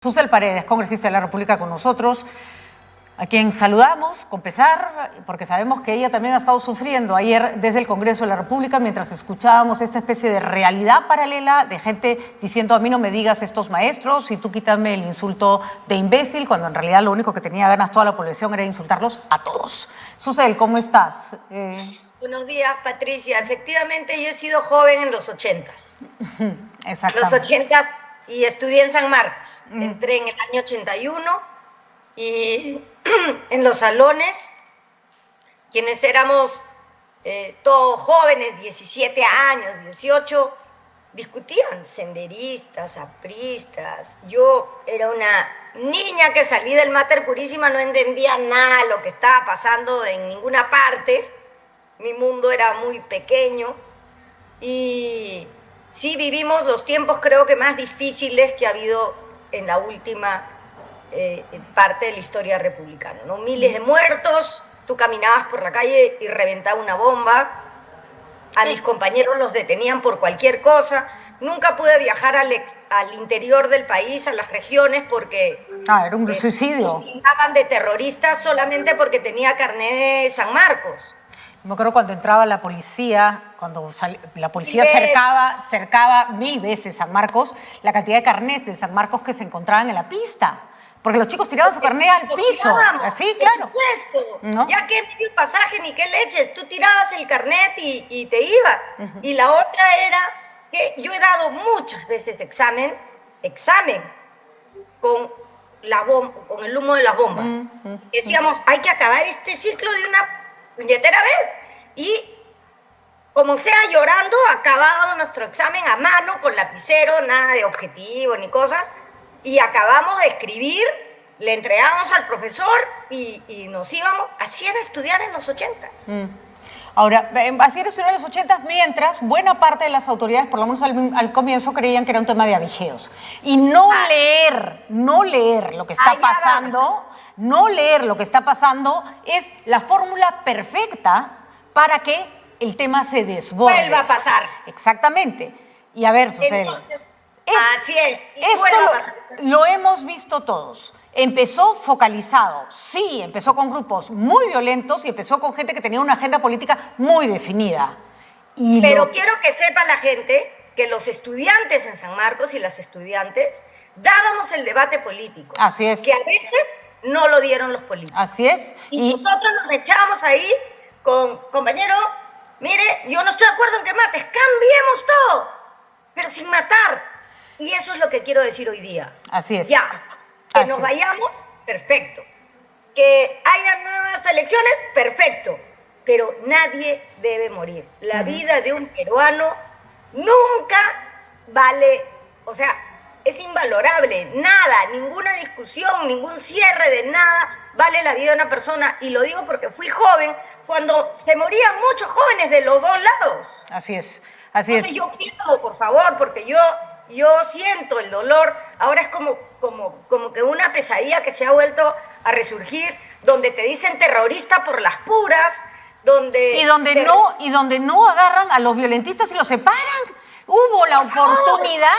Susel Paredes, congresista de la República con nosotros, a quien saludamos con pesar, porque sabemos que ella también ha estado sufriendo ayer desde el Congreso de la República mientras escuchábamos esta especie de realidad paralela de gente diciendo: a mí no me digas estos maestros y tú quítame el insulto de imbécil, cuando en realidad lo único que tenía ganas toda la población era insultarlos a todos. Susel, ¿cómo estás? Buenos días, Patricia. Efectivamente, yo he sido joven en los 80s. Exactamente. Los 80 y estudié en San Marcos. Entré en el año 81 y en los salones, quienes éramos todos jóvenes, 17 años, 18, discutían, senderistas, apristas. Yo era una niña que salí del Mater Purísima, no entendía nada de lo que estaba pasando en ninguna parte. Mi mundo era muy pequeño y sí vivimos los tiempos creo que más difíciles que ha habido en la última parte de la historia republicana, ¿no? Miles de muertos, tú caminabas por la calle y reventaba una bomba, a mis compañeros los detenían por cualquier cosa. Nunca pude viajar al interior del país, a las regiones, porque era un suicidio. Me tildaban de terroristas solamente porque tenía carnet de San Marcos. Me acuerdo cuando entraba la policía, la policía cercaba 1000 veces San Marcos, la cantidad de carnets de San Marcos que se encontraban en la pista. Porque los chicos tiraban su carnet al piso. Así, claro. Por supuesto. ¿No? Ya que medio pasaje ni qué leches. Tú tirabas el carnet y te ibas. Y la otra era que yo he dado muchas veces examen con el humo de las bombas. Decíamos, hay que acabar este ciclo de una puñetera vez. Y como sea, llorando, acabábamos nuestro examen a mano, con lapicero, nada de objetivo ni cosas. Y acabamos de escribir, le entregamos al profesor y nos íbamos. Así era estudiar en los 80s. Ahora, así era estudiar en los 80s, mientras buena parte de las autoridades, por lo menos al comienzo, creían que era un tema de avijeos. Y no leer lo que está pasando, es la fórmula perfecta para que el tema se desborde. Vuelva a pasar. Exactamente. Y a ver, Susel. Así es. Esto lo hemos visto todos. Empezó focalizado, sí, empezó con grupos muy violentos y empezó con gente que tenía una agenda política muy definida. Pero quiero que sepa la gente que los estudiantes en San Marcos y las estudiantes dábamos el debate político. Así es. Que a veces no lo dieron los políticos. Así es. Y nosotros nos echábamos ahí con, compañero, mire, yo no estoy de acuerdo en que mates, cambiemos todo, pero sin matar. Y eso es lo que quiero decir hoy día. Así es. Ya, que nos vayamos, perfecto. Que haya nuevas elecciones, perfecto. Pero nadie debe morir. La vida de un peruano nunca vale, o sea, es invalorable. Nada, ninguna discusión, ningún cierre de nada vale la vida de una persona. Y lo digo porque fui joven cuando se morían muchos jóvenes de los dos lados. Así es, Entonces yo pido, por favor, porque yo siento el dolor. Ahora es como que una pesadilla que se ha vuelto a resurgir, donde te dicen terrorista por las puras, donde no agarran a los violentistas y los separan. Hubo la oportunidad.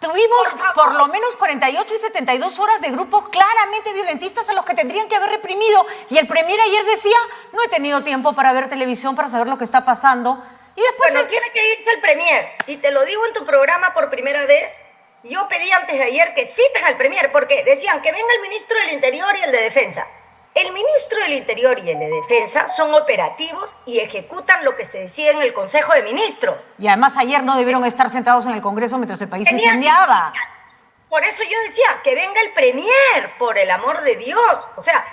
Tuvimos por lo menos 48 y 72 horas de grupos claramente violentistas a los que tendrían que haber reprimido. Y el premier ayer decía: no he tenido tiempo para ver televisión, para saber lo que está pasando. Y después tiene que irse el premier. Y te lo digo en tu programa por primera vez. Yo pedí antes de ayer que citen al premier, porque decían que venga el ministro del Interior y el de Defensa. El ministro del Interior y el de Defensa son operativos y ejecutan lo que se decide en el Consejo de Ministros. Y además ayer no debieron estar sentados en el Congreso mientras el país se incendiaba. Por eso yo decía, que venga el premier, por el amor de Dios. O sea,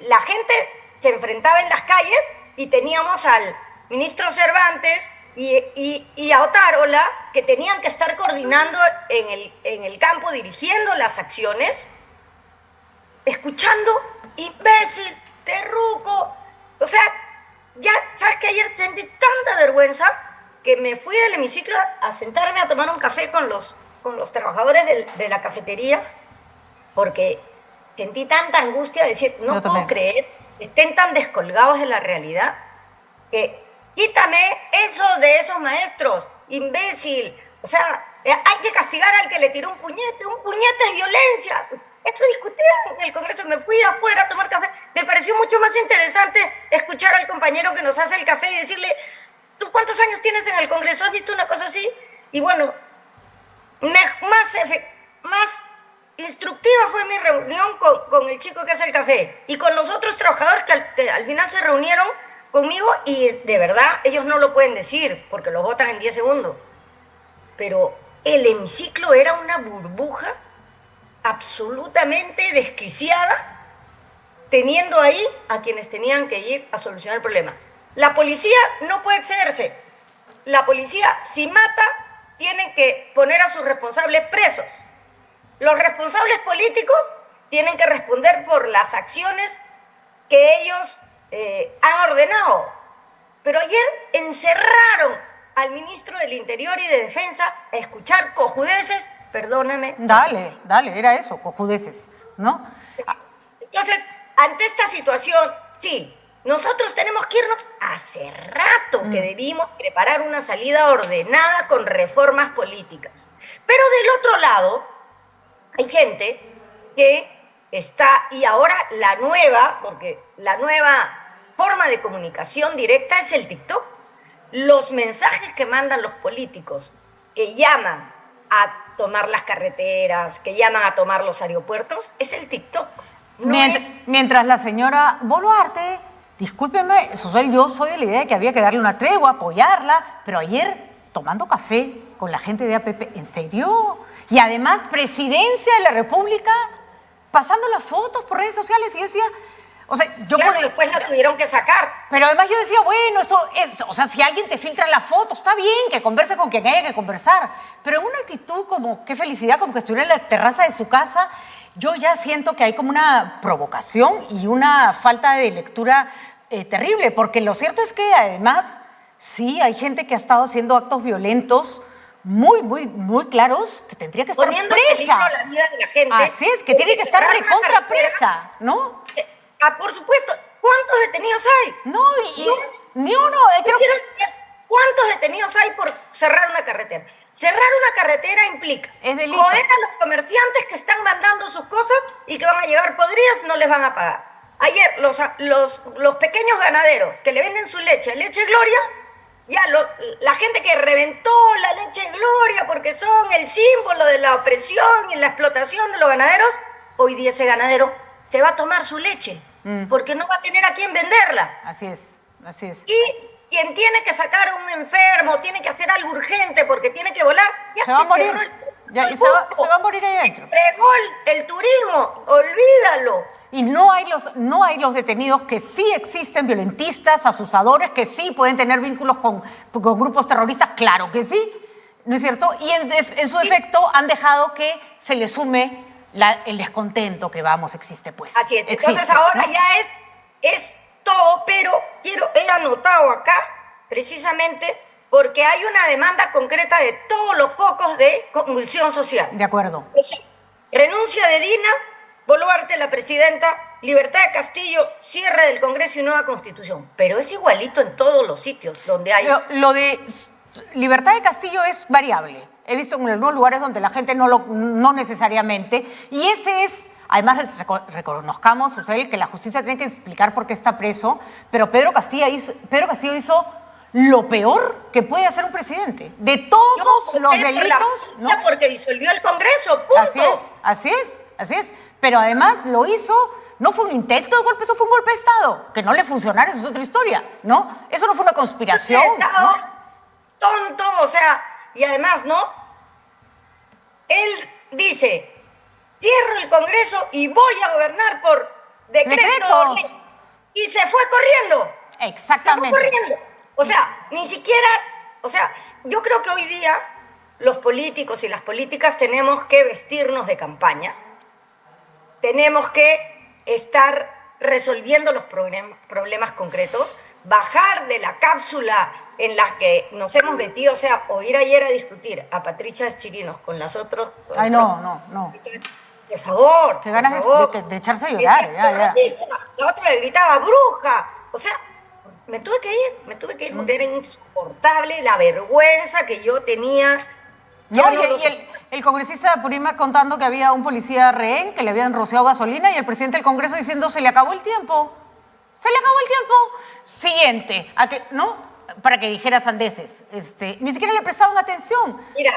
la gente se enfrentaba en las calles y teníamos al ministro Cervantes y a Otárola, que tenían que estar coordinando en el campo, dirigiendo las acciones, escuchando, imbécil, terruco. O sea, ya, ¿sabes que ayer sentí tanta vergüenza que me fui del hemiciclo a sentarme a tomar un café con los trabajadores de la cafetería? Porque sentí tanta angustia de decir, no puedo creer que estén tan descolgados de la realidad, que quítame eso de esos maestros, imbécil, O sea, hay que castigar al que le tiró un puñete es violencia. Eso discutían en el Congreso, me fui afuera a tomar café. Me pareció mucho más interesante escuchar al compañero que nos hace el café y decirle, ¿tú cuántos años tienes en el Congreso? ¿Has visto una cosa así? Y bueno, más instructiva fue mi reunión con el chico que hace el café y con los otros trabajadores que al final se reunieron conmigo y de verdad ellos no lo pueden decir porque los votan en 10 segundos. Pero el hemiciclo era una burbuja absolutamente desquiciada, teniendo ahí a quienes tenían que ir a solucionar el problema. La policía no puede excederse. La policía, si mata, tiene que poner a sus responsables presos. Los responsables políticos tienen que responder por las acciones que ellos han ordenado. Pero ayer encerraron al ministro del Interior y de Defensa a escuchar cojudeces, perdóname. Dale, era eso, cojudeces, ¿no? Entonces, ante esta situación, sí, nosotros tenemos que irnos hace rato que debimos preparar una salida ordenada con reformas políticas. Pero del otro lado, hay gente que está, y ahora porque la nueva forma de comunicación directa es el TikTok. Los mensajes que mandan los políticos, que llaman a tomar las carreteras, que llaman a tomar los aeropuertos, es el TikTok. Mientras la señora Boluarte, discúlpeme, yo soy de la idea de que había que darle una tregua, apoyarla, pero ayer tomando café con la gente de APP, ¿en serio? Y además, presidencia de la República, pasando las fotos por redes sociales, y yo decía... O sea, después la tuvieron que sacar. Pero además yo decía, bueno, o sea, si alguien te filtra la foto, está bien que converse con quien haya que conversar. Pero en una actitud como, qué felicidad, como que estuviera en la terraza de su casa, yo ya siento que hay como una provocación y una falta de lectura terrible. Porque lo cierto es que además, sí, hay gente que ha estado haciendo actos violentos muy claros, que tendría que estar poniendo presa. En peligro la vida de la gente. Así es, que tiene que estar recontra presa, ¿no? Por supuesto. ¿Cuántos detenidos hay? No, ni uno. ¿Cuántos detenidos hay por cerrar una carretera? Cerrar una carretera implica joder a los comerciantes que están mandando sus cosas y que van a llegar podridas, no les van a pagar. Ayer los pequeños ganaderos que le venden su leche Gloria, la gente que reventó la leche Gloria porque son el símbolo de la opresión y la explotación de los ganaderos, hoy día ese ganadero se va a tomar su leche, porque no va a tener a quién venderla. Así es. Y quien tiene que sacar a un enfermo, tiene que hacer algo urgente porque tiene que volar, se va a morir. Se va a morir ahí adentro. Entregó el turismo, olvídalo. Y no hay los detenidos, que sí existen violentistas, asusadores, que sí pueden tener vínculos con grupos terroristas, claro que sí, ¿no es cierto? Y en su efecto han dejado que se le sume el descontento que existe pues. Así es. Entonces ahora, ¿no? Ya es todo, pero he anotado acá precisamente porque hay una demanda concreta de todos los focos de convulsión social. De acuerdo. Renuncia de Dina Boluarte, la presidenta, libertad de Castillo, cierre del Congreso y nueva Constitución. Pero es igualito en todos los sitios donde hay... Lo de libertad de Castillo es variable. He visto en algunos lugares donde la gente no necesariamente. Y ese es, además reconozcamos, Susel, que la justicia tiene que explicar por qué está preso, pero Pedro Castillo hizo lo peor que puede hacer un presidente. De todos los delitos... ¿no? Porque disolvió el Congreso, punto. Así es. Pero además lo hizo... No fue un intento de golpe, eso fue un golpe de Estado. Que no le funcionara, eso es otra historia, ¿no? Eso no fue una conspiración. ¿No? Tonto, o sea... Y además, ¿no? Él dice, cierro el Congreso y voy a gobernar por decreto. Y se fue corriendo. Exactamente. Se fue corriendo. O sea, ni siquiera... O sea, yo creo que hoy día los políticos y las políticas tenemos que vestirnos de campaña. Tenemos que estar resolviendo los problemas concretos, bajar de la cápsula en la que nos hemos metido, o sea, o ir ayer a discutir a Patricia Chirinos con las otras... Ay, no. Por favor. Qué ganas de echarse a llorar. La otra le gritaba, bruja. O sea, me tuve que ir porque era insoportable la vergüenza que yo tenía No, y el congresista de Apurímac contando que había un policía rehén que le habían rociado gasolina y el presidente del Congreso diciendo se le acabó el tiempo. Se le acabó el tiempo. Siguiente, ¿no? Para que dijera sandeces. Ni siquiera le prestaban atención. Mira,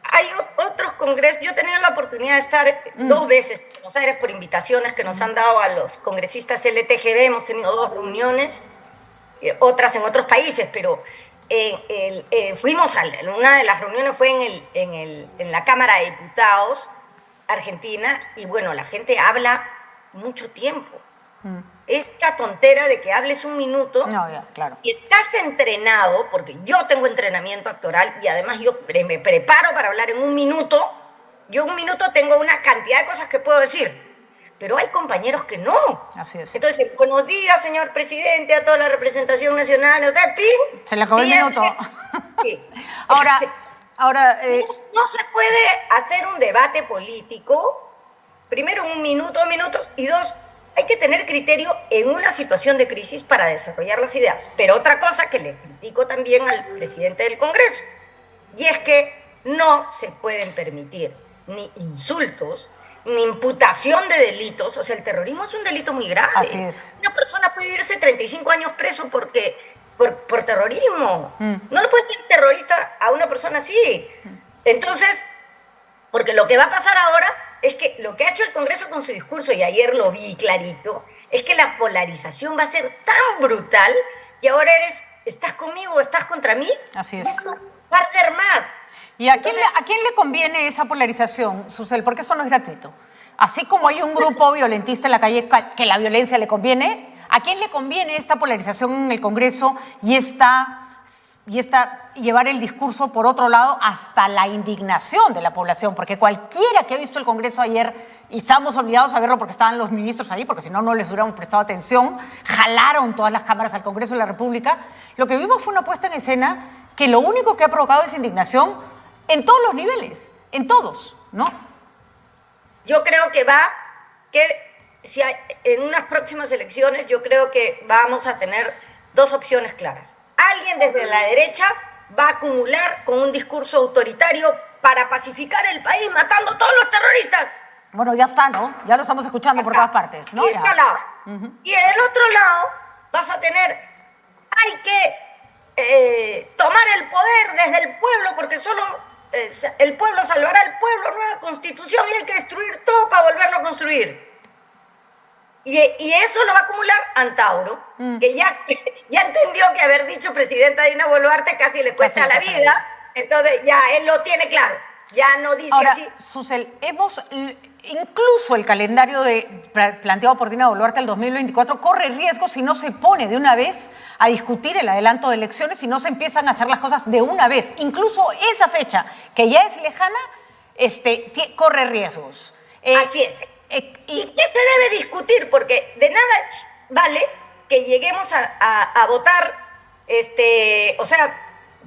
hay otros congresos. Yo he tenido la oportunidad de estar 2 veces en Buenos Aires por invitaciones que nos han dado a los congresistas LTGB. Hemos tenido 2 reuniones, otras en otros países, pero fuimos una de las reuniones fue en la Cámara de Diputados Argentina, y bueno, la gente habla mucho tiempo. Esta tontera de que hables 1 minuto, no, ya, claro. Y estás entrenado, porque yo tengo entrenamiento actoral y además yo me preparo para hablar en 1 minuto. Yo en 1 minuto tengo una cantidad de cosas que puedo decir, pero hay compañeros que no. Así es. Entonces, buenos días, señor presidente, a toda la representación nacional. O sea, ¡ping! Se le acabó el minuto. Sí. Ahora, no se puede hacer un debate político, primero en 1 minuto, 2 minutos, y 2, hay que tener criterio en una situación de crisis para desarrollar las ideas. Pero otra cosa que le critico también al presidente del Congreso, y es que no se pueden permitir ni insultos, ni imputación de delitos. O sea, el terrorismo es un delito muy grave. Así es. Una persona puede irse 35 años preso por terrorismo. No le puede decir terrorista a una persona así. Entonces, porque lo que va a pasar ahora es que lo que ha hecho el Congreso con su discurso, y ayer lo vi clarito, es que la polarización va a ser tan brutal que ahora estás conmigo o estás contra mí. Así es. Esto va a arder más. ¿Y a quién le conviene esa polarización, Susel? Porque eso no es gratuito. Así como hay un grupo violentista en la calle que la violencia le conviene, ¿a quién le conviene esta polarización en el Congreso y llevar el discurso, por otro lado, hasta la indignación de la población? Porque cualquiera que ha visto el Congreso ayer, y estamos obligados a verlo porque estaban los ministros ahí, porque si no, no les hubiéramos prestado atención, jalaron todas las cámaras al Congreso de la República, lo que vimos fue una puesta en escena que lo único que ha provocado es indignación en todos los niveles, en todos, ¿no? Yo creo en unas próximas elecciones, yo creo que vamos a tener 2 opciones claras. Alguien desde la derecha va a acumular con un discurso autoritario para pacificar el país, matando a todos los terroristas. Bueno, ya está, ¿no? Ya lo estamos escuchando por todas partes, ¿no? Y está al lado. Y del otro lado vas a tener, hay que tomar el poder desde el pueblo, porque solo el pueblo salvará al pueblo, nueva constitución, y hay que destruir todo para volverlo a construir. Y eso lo va a acumular Antauro, que ya entendió que haber dicho presidenta Dina Boluarte casi le cuesta la vida, entonces ya él lo tiene claro, ya no dice ahora, así. Susel, incluso el calendario planteado por Dina Boluarte el 2024 corre riesgo si no se pone de una vez a discutir el adelanto de elecciones, si no se empiezan a hacer las cosas de una vez. Incluso esa fecha, que ya es lejana, corre riesgos. Así es. ¿Y qué se debe discutir? Porque de nada vale que lleguemos a votar, o sea,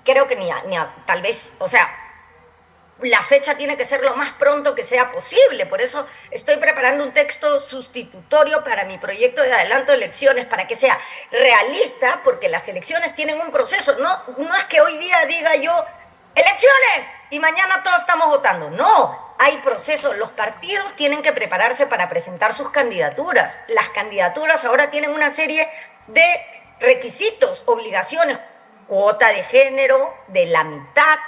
creo que tal vez, o sea, la fecha tiene que ser lo más pronto que sea posible. Por eso estoy preparando un texto sustitutorio para mi proyecto de adelanto de elecciones, para que sea realista, porque las elecciones tienen un proceso. No es que hoy día diga yo, ¡elecciones! Y mañana todos estamos votando. No, hay procesos. Los partidos tienen que prepararse para presentar sus candidaturas. Las candidaturas ahora tienen una serie de requisitos, obligaciones, cuota de género de la mitad,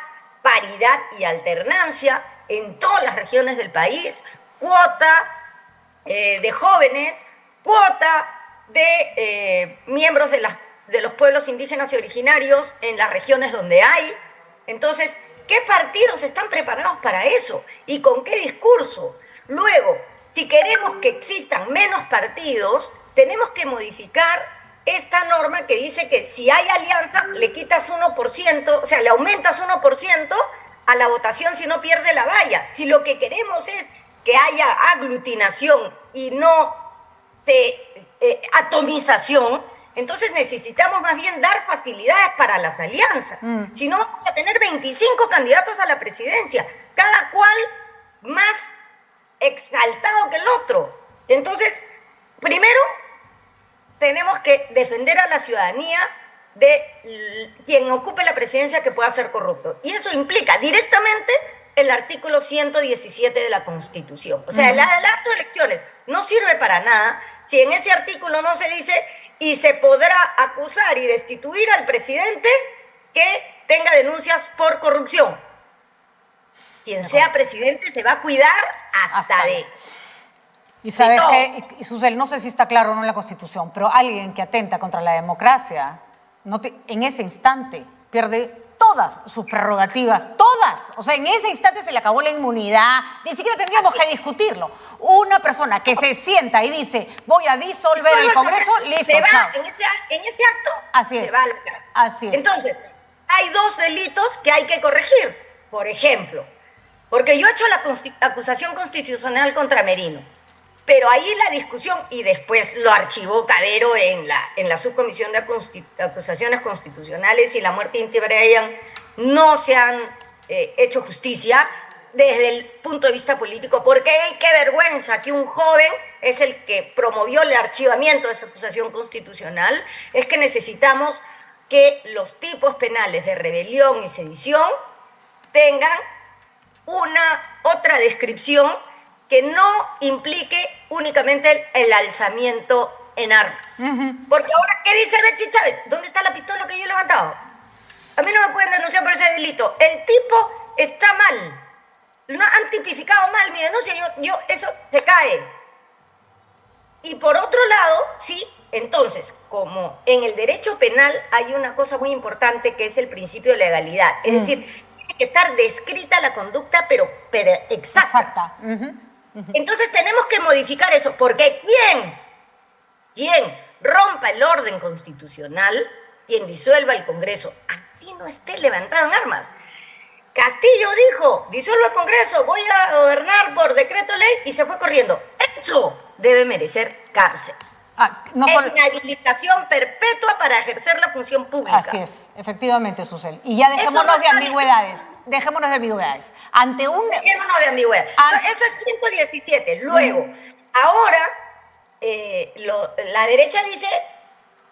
paridad y alternancia en todas las regiones del país, cuota de jóvenes, cuota de miembros de los pueblos indígenas y originarios en las regiones donde hay. Entonces, ¿qué partidos están preparados para eso? ¿Y con qué discurso? Luego, si queremos que existan menos partidos, tenemos que modificar esta norma que dice que si hay alianza, le quitas 1%, o sea, le aumentas 1% a la votación si no pierde la valla. Si lo que queremos es que haya aglutinación y no atomización, entonces necesitamos más bien dar facilidades para las alianzas. Si no, vamos a tener 25 candidatos a la presidencia, cada cual más exaltado que el otro. Entonces, primero, tenemos que defender a la ciudadanía de quien ocupe la presidencia que pueda ser corrupto. Y eso implica directamente el artículo 117 de la Constitución. O sea, el adelanto de elecciones no sirve para nada si en ese artículo no se dice y se podrá acusar y destituir al presidente que tenga denuncias por corrupción. Quien sea presidente se va a cuidar hasta de... Y sabes que, Susel, no sé si está claro o no en la Constitución, pero alguien que atenta contra la democracia, en ese instante pierde todas sus prerrogativas, todas. O sea, en ese instante se le acabó la inmunidad, ni siquiera tendríamos que discutirlo. Una persona que se sienta y dice, voy a disolver el Congreso, listo, se va, chao. en ese acto, se va a la casa. Así es. Entonces, hay dos delitos que hay que corregir. Por ejemplo, porque yo he hecho la acusación constitucional contra Merino, pero ahí la discusión, y después lo archivó Cabero en la subcomisión de acusaciones constitucionales, y la muerte de Inti Brian, no se han hecho justicia desde el punto de vista político, porque qué vergüenza que un joven es el que promovió el archivamiento de esa acusación constitucional. Es que necesitamos que los tipos penales de rebelión y sedición tengan una otra descripción que no implique únicamente el alzamiento en armas. Porque ahora, ¿qué dice Betsy Chávez? ¿Dónde está la pistola que yo he levantado? A mí no me pueden denunciar por ese delito. El tipo está mal. No han tipificado mal mi denuncia. Eso se cae. Y por otro lado, sí, entonces, como en el derecho penal hay una cosa muy importante que es el principio de legalidad. Es decir, tiene que estar descrita la conducta, pero exacta. Entonces tenemos que modificar eso, porque quien rompa el orden constitucional, quien disuelva el Congreso, así no esté levantado en armas. Castillo dijo, disuelvo el Congreso, voy a gobernar por decreto ley, y se fue corriendo. Eso debe merecer cárcel. Inhabilitación perpetua para ejercer la función pública. Así es, efectivamente, Susel. Y ya dejémonos de ambigüedades. Dejémonos de ambigüedades. Dejémonos de ambigüedades. Eso es 117. Luego, ahora, la derecha dice,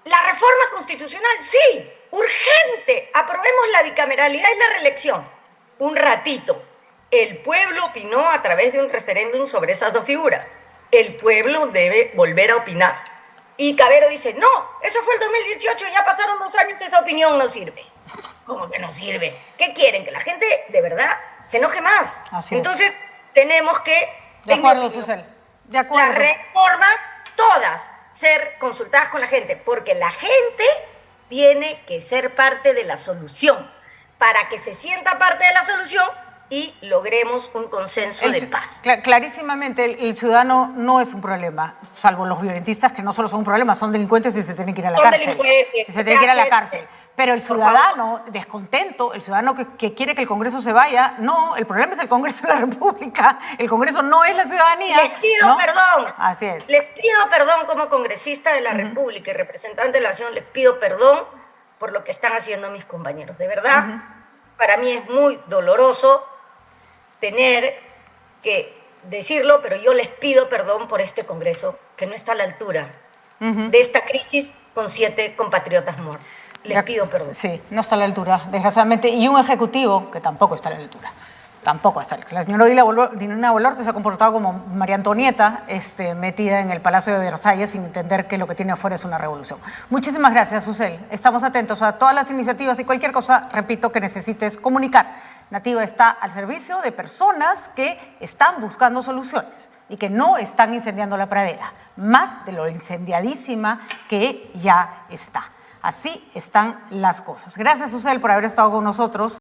la reforma constitucional, sí, urgente, aprobemos la bicameralidad y la reelección. Un ratito. El pueblo opinó a través de un referéndum sobre esas dos figuras. El pueblo debe volver a opinar. Y Cabero dice, no, eso fue el 2018, ya pasaron 2 años, esa opinión no sirve. ¿Cómo que no sirve? ¿Qué quieren? Que la gente de verdad se enoje más. Entonces, tenemos que... De acuerdo, Susel. De acuerdo. Las reformas, todas, ser consultadas con la gente, porque la gente tiene que ser parte de la solución, para que se sienta parte de la solución y logremos un consenso de paz. Clarísimamente, el ciudadano no es un problema, salvo los violentistas, que no solo son un problema, son delincuentes y se tienen que ir a la cárcel. Si se tienen que ir a la cárcel. Pero el ciudadano descontento, el ciudadano que quiere que el Congreso se vaya, no, el problema es el Congreso de la República, el Congreso no es la ciudadanía. Les pido perdón. Así es. Les pido perdón como congresista de la República y representante de la nación, les pido perdón por lo que están haciendo mis compañeros. De verdad, para mí es muy doloroso tener que decirlo, pero yo les pido perdón por este Congreso que no está a la altura de esta crisis con 7 compatriotas muertos. Les pido perdón. Sí, no está a la altura, desgraciadamente. Y un ejecutivo que tampoco está a la altura. Tampoco está. La señora Dina Boluarte se ha comportado como María Antonieta, metida en el Palacio de Versalles sin entender que lo que tiene afuera es una revolución. Muchísimas gracias, Susel. Estamos atentos a todas las iniciativas y cualquier cosa, repito, que necesites comunicar. Nativa está al servicio de personas que están buscando soluciones y que no están incendiando la pradera, más de lo incendiadísima que ya está. Así están las cosas. Gracias, Susel, por haber estado con nosotros.